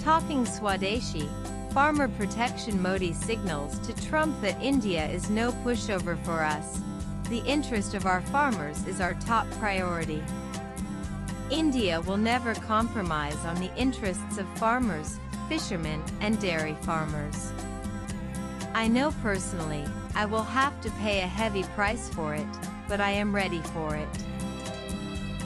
Talking Swadeshi, farmer protection. Modi signals to Trump that India is no pushover for us. The interest of our farmers is our top priority. India will never compromise on the interests of farmers, fishermen, and dairy farmers. I know personally, I will have to pay a heavy price for it, but I am ready for it.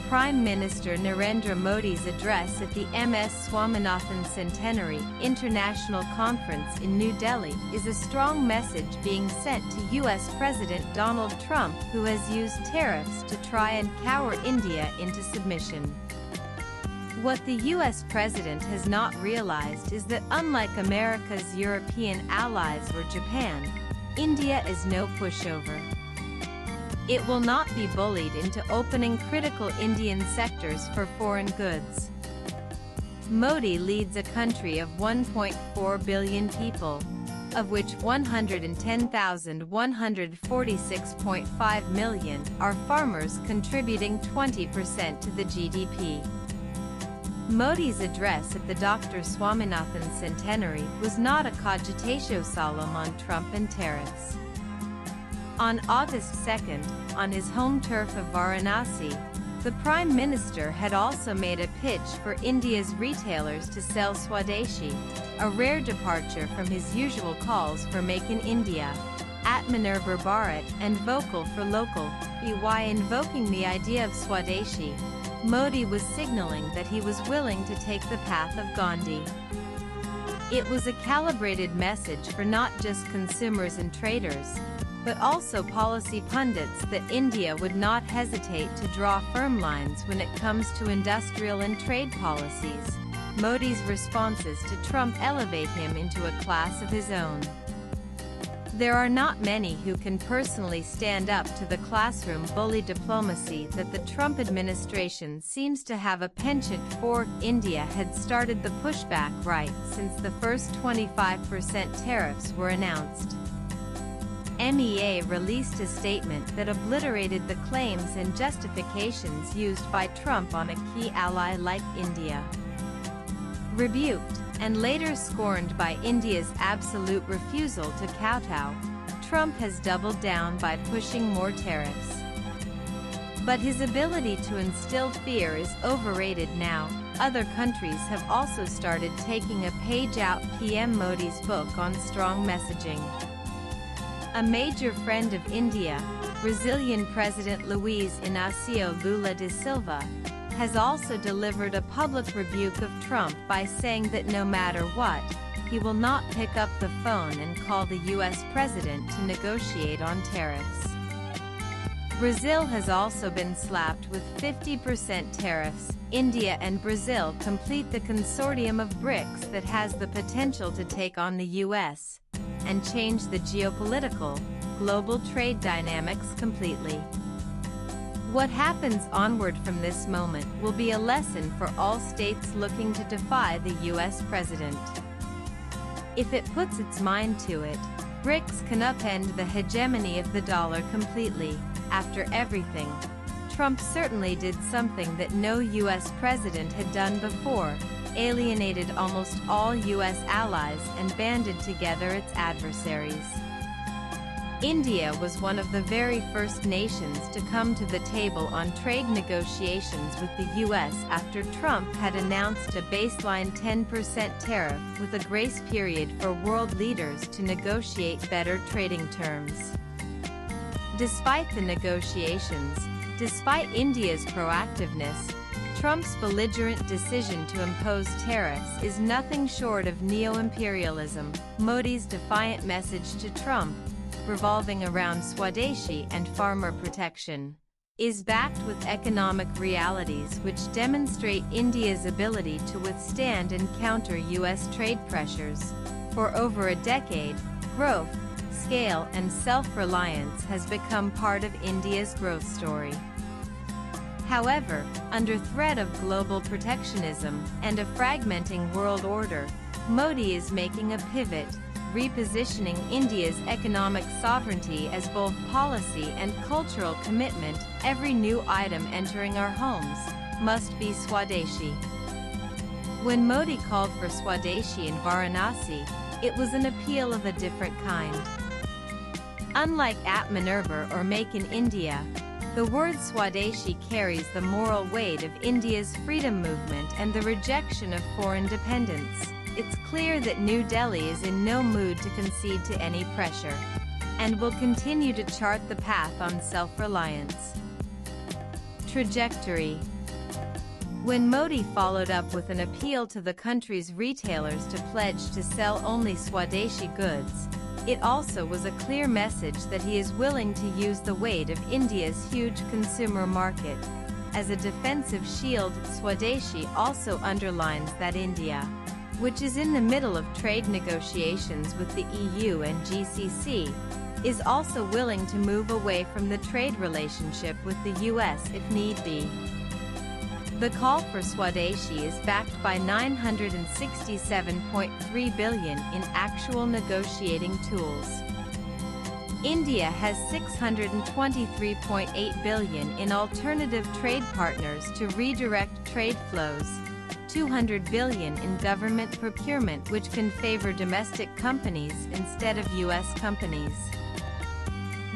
Prime Minister Narendra Modi's address at the MS Swaminathan Centenary International Conference in New Delhi is a strong message being sent to US President Donald Trump, who has used tariffs to try and cower India into submission. What the US president has not realized is that unlike America's European allies or Japan, India is no pushover. It will not be bullied into opening critical Indian sectors for foreign goods. Modi leads a country of 1.4 billion people, of which 110,146.5 million are farmers, contributing 20% to the GDP. Modi's address at the Dr. Swaminathan Centenary was not a cogitatio solemn on Trump and tariffs. On August 2nd, on his home turf of Varanasi, the Prime Minister had also made a pitch for India's retailers to sell Swadeshi, a rare departure from his usual calls for Make in India, Atmanirbhar Bharat, and Vocal for Local. By invoking the idea of Swadeshi, Modi was signaling that he was willing to take the path of Gandhi. It was a calibrated message for not just consumers and traders, but also policy pundits that India would not hesitate to draw firm lines when it comes to industrial and trade policies. Modi's responses to Trump elevate him into a class of his own. There are not many who can personally stand up to the classroom bully diplomacy that the Trump administration seems to have a penchant for. India had started the pushback right since the first 25% tariffs were announced. MEA released a statement that obliterated the claims and justifications used by Trump on a key ally like India. Rebuked, and later scorned by India's absolute refusal to kowtow, Trump has doubled down by pushing more tariffs. But his ability to instill fear is overrated now. Other countries have also started taking a page out PM Modi's book on strong messaging. A major friend of India, Brazilian President Luiz Inácio Lula da Silva, has also delivered a public rebuke of Trump by saying that no matter what, he will not pick up the phone and call the US president to negotiate on tariffs. Brazil has also been slapped with 50% tariffs. India and Brazil complete the consortium of BRICS that has the potential to take on the US and change the geopolitical, global trade dynamics completely. What happens onward from this moment will be a lesson for all states looking to defy the US president. If it puts its mind to it, BRICS can upend the hegemony of the dollar completely. After everything, Trump certainly did something that no US president had done before: alienated almost all US allies and banded together its adversaries. India was one of the very first nations to come to the table on trade negotiations with the US after Trump had announced a baseline 10% tariff with a grace period for world leaders to negotiate better trading terms. Despite the negotiations, despite India's proactiveness, Trump's belligerent decision to impose tariffs is nothing short of neo-imperialism. Modi's defiant message to Trump, revolving around Swadeshi and farmer protection, is backed with economic realities which demonstrate India's ability to withstand and counter US trade pressures. For over a decade, growth, scale, and self-reliance has become part of India's growth story. However, under threat of global protectionism and a fragmenting world order, Modi is making a pivot, repositioning India's economic sovereignty as both policy and cultural commitment. Every new item entering our homes must be Swadeshi. When Modi called for Swadeshi in Varanasi, it was an appeal of a different kind. Unlike Atmanirbhar or Make in India, the word Swadeshi carries the moral weight of India's freedom movement and the rejection of foreign dependence. It's clear that New Delhi is in no mood to concede to any pressure, and will continue to chart the path on self-reliance. Trajectory. When Modi followed up with an appeal to the country's retailers to pledge to sell only Swadeshi goods, it also was a clear message that he is willing to use the weight of India's huge consumer market. As a defensive shield, Swadeshi also underlines that India, which is in the middle of trade negotiations with the EU and GCC, is also willing to move away from the trade relationship with the US if need be. The call for Swadeshi is backed by $967.3 billion in actual negotiating tools. India has $623.8 billion in alternative trade partners to redirect trade flows, $200 billion in government procurement which can favor domestic companies instead of US companies.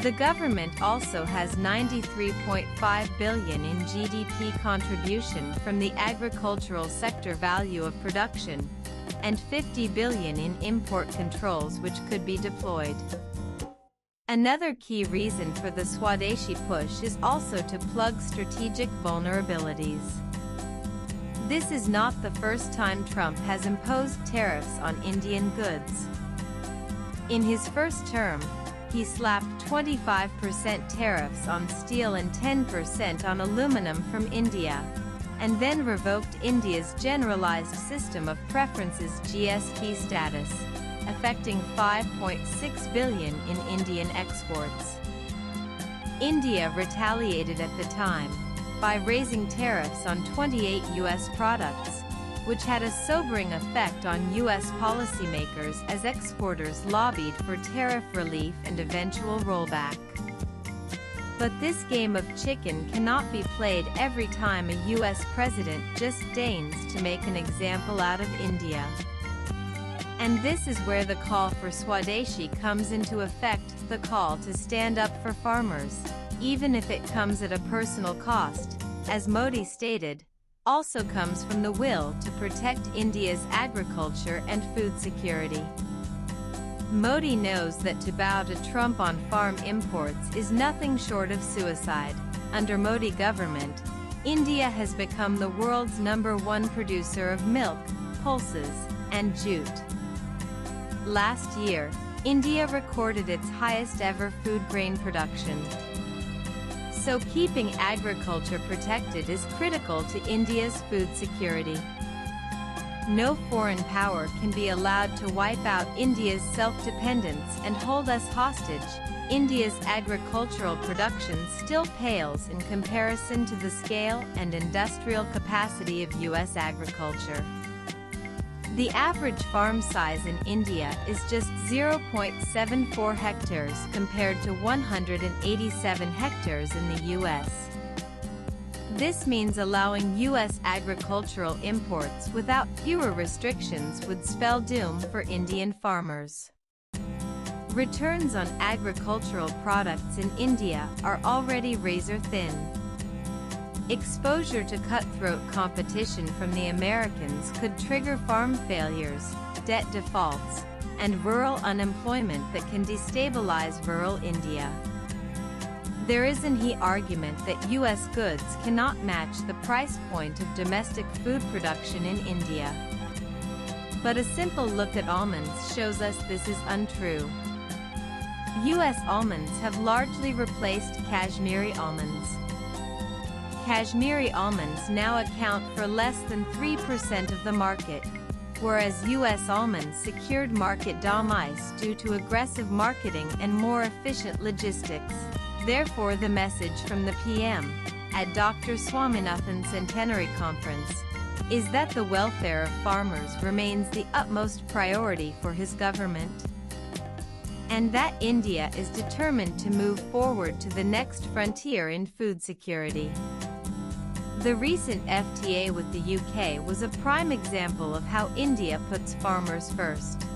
The government also has $93.5 billion in GDP contribution from the agricultural sector value of production, and $50 billion in import controls which could be deployed. Another key reason for the Swadeshi push is also to plug strategic vulnerabilities. This is not the first time Trump has imposed tariffs on Indian goods. In his first term, he slapped 25% tariffs on steel and 10% on aluminum from India, and then revoked India's Generalized System of Preferences (GSP) status, affecting $5.6 billion in Indian exports. India retaliated at the time by raising tariffs on 28 U.S. products, which had a sobering effect on U.S. policymakers as exporters lobbied for tariff relief and eventual rollback. But this game of chicken cannot be played every time a U.S. president just deigns to make an example out of India. And this is where the call for Swadeshi comes into effect, the call to stand up for farmers, even if it comes at a personal cost, as Modi stated, also comes from the will to protect India's agriculture and food security. Modi knows that to bow to Trump on farm imports is nothing short of suicide. Under Modi government, India has become the world's #1 producer of milk, pulses, and jute. Last year, India recorded its highest ever food grain production. So keeping agriculture protected is critical to India's food security. No foreign power can be allowed to wipe out India's self-dependence and hold us hostage. India's agricultural production still pales in comparison to the scale and industrial capacity of U.S. agriculture. The average farm size in India is just 0.74 hectares compared to 187 hectares in the U.S. This means allowing U.S. agricultural imports without fewer restrictions would spell doom for Indian farmers. Returns on agricultural products in India are already razor-thin. Exposure to cutthroat competition from the Americans could trigger farm failures, debt defaults, and rural unemployment that can destabilize rural India. There is an argument that U.S. goods cannot match the price point of domestic food production in India. But a simple look at almonds shows us this is untrue. U.S. almonds have largely replaced Kashmiri almonds. Kashmiri almonds now account for less than 3% of the market, whereas U.S. almonds secured market dominance due to aggressive marketing and more efficient logistics. Therefore, the message from the PM at Dr. Swaminathan's centenary conference is that the welfare of farmers remains the utmost priority for his government, and that India is determined to move forward to the next frontier in food security. The recent FTA with the UK was a prime example of how India puts farmers first.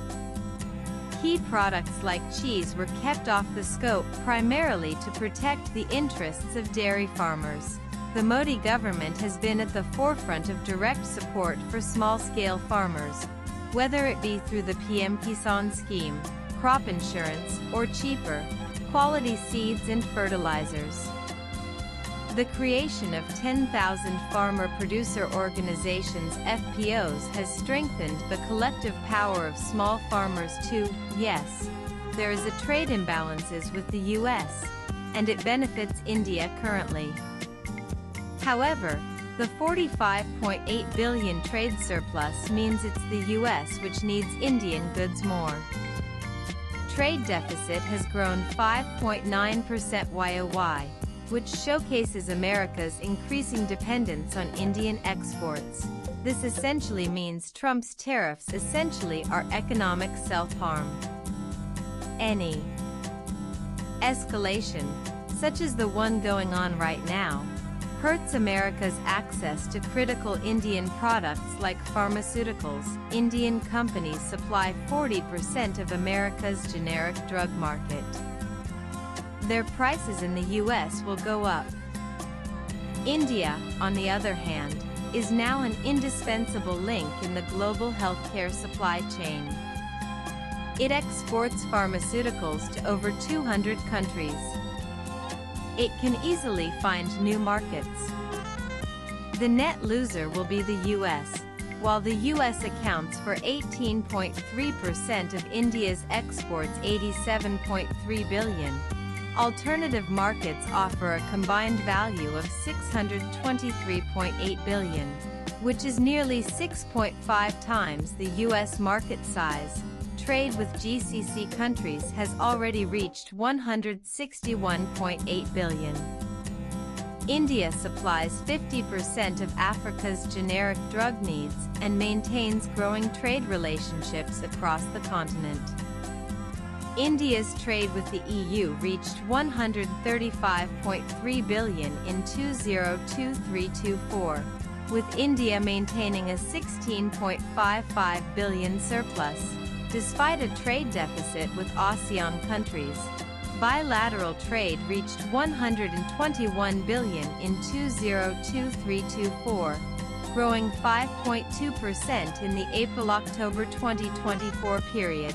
Key products like cheese were kept off the scope primarily to protect the interests of dairy farmers. The Modi government has been at the forefront of direct support for small-scale farmers, whether it be through the PM Kisan scheme, crop insurance, or cheaper, quality seeds and fertilizers. The creation of 10,000 farmer-producer organizations (FPOs) has strengthened the collective power of small farmers too. Yes, there is a trade imbalances with the US, and it benefits India currently. However, the $45.8 billion trade surplus means it's the US which needs Indian goods more. Trade deficit has grown 5.9% YoY, which showcases America's increasing dependence on Indian exports. This essentially means Trump's tariffs essentially are economic self-harm. Any escalation, such as the one going on right now, hurts America's access to critical Indian products like pharmaceuticals. Indian companies supply 40% of America's generic drug market. Their prices in the US will go up. India, on the other hand, is now an indispensable link in the global healthcare supply chain. It exports pharmaceuticals to over 200 countries. It can easily find new markets. The net loser will be the US. While the US accounts for 18.3% of India's exports, $87.3 billion, alternative markets offer a combined value of $623.8 billion, which is nearly 6.5 times the US market size. Trade with GCC countries has already reached $161.8 billion. India supplies 50% of Africa's generic drug needs and maintains growing trade relationships across the continent. India's trade with the EU reached $135.3 billion in 2023-24, with India maintaining a $16.55 billion surplus. Despite a trade deficit with ASEAN countries, bilateral trade reached $121 billion in 2023-24, growing 5.2% in the April-October 2024 period.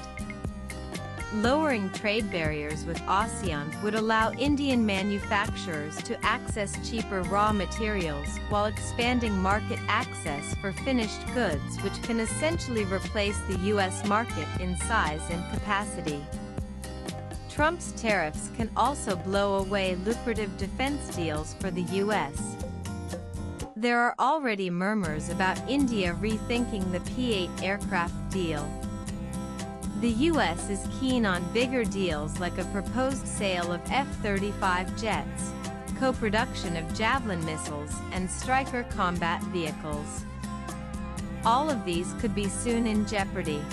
Lowering trade barriers with ASEAN would allow Indian manufacturers to access cheaper raw materials while expanding market access for finished goods, which can essentially replace the US market in size and capacity. Trump's tariffs can also blow away lucrative defense deals for the US. There are already murmurs about India rethinking the P-8 aircraft deal. The US is keen on bigger deals like a proposed sale of F-35 jets, co-production of Javelin missiles, and Stryker combat vehicles. All of these could be soon in jeopardy.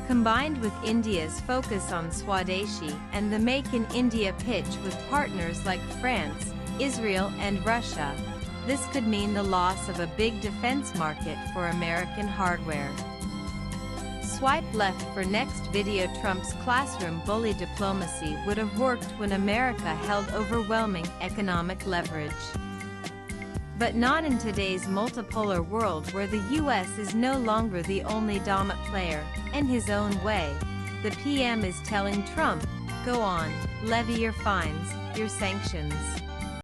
Combined with India's focus on Swadeshi and the Make in India pitch with partners like France, Israel, and Russia, this could mean the loss of a big defense market for American hardware. Swipe left for next video. Trump's classroom bully diplomacy would have worked when America held overwhelming economic leverage. But not in today's multipolar world where the US is no longer the only dominant player. In his own way, the PM is telling Trump, go on, levy your fines, your sanctions.